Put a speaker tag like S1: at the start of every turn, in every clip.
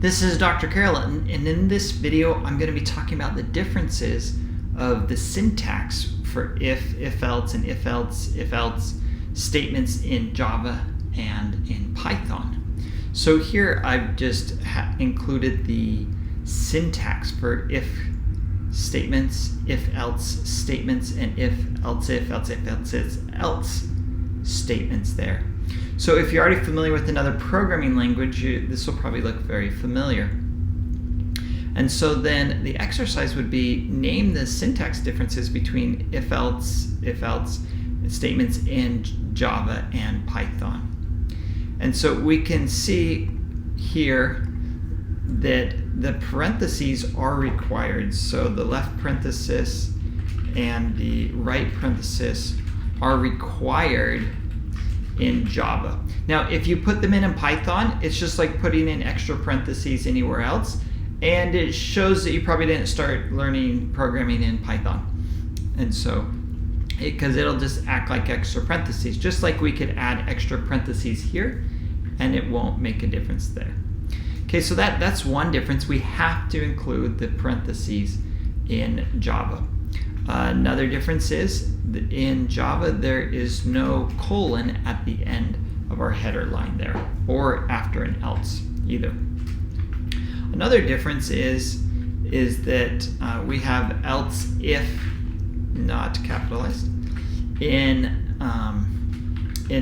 S1: This is Dr. Carroll, and in this video I'm going to be talking about the differences of the syntax for if else, and if else statements in Java and in Python. So here I've just included the syntax for if statements, if else statements, and if else statements there. So if you're already familiar with another programming language, this will probably look very familiar. And so then the exercise would be name the syntax differences between if else statements in Java and Python. And so we can see here that the parentheses are required. So the left parenthesis and the right parenthesis are required in Java. Now, if you put them in Python, it's just like putting in extra parentheses anywhere else, and it shows that you probably didn't start learning programming in Python. And so, because it'll just act like extra parentheses, just like we could add extra parentheses here, and it won't make a difference there. Okay, so that's one difference. We have to include the parentheses in Java. Another difference is that in Java there is no colon at the end of our header line there, or after an else either. Another difference is that we have else if, not capitalized, in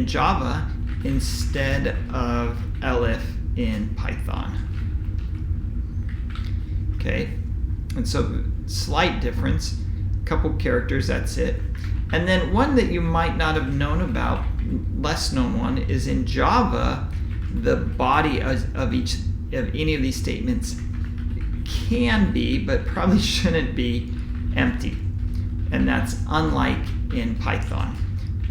S1: Java instead of elif in Python. Okay, and so slight difference. Couple characters, that's it. And then one that you might not have known about, less known one, is in Java, the body of any of these statements can be, but probably shouldn't be, empty. And that's unlike in Python.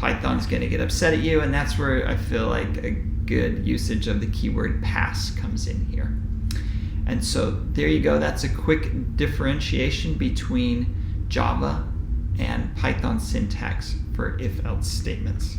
S1: Python's going to get upset at you, and that's where I feel like a good usage of the keyword pass comes in here. And so there you go. That's a quick differentiation between Java and Python syntax for if-else statements.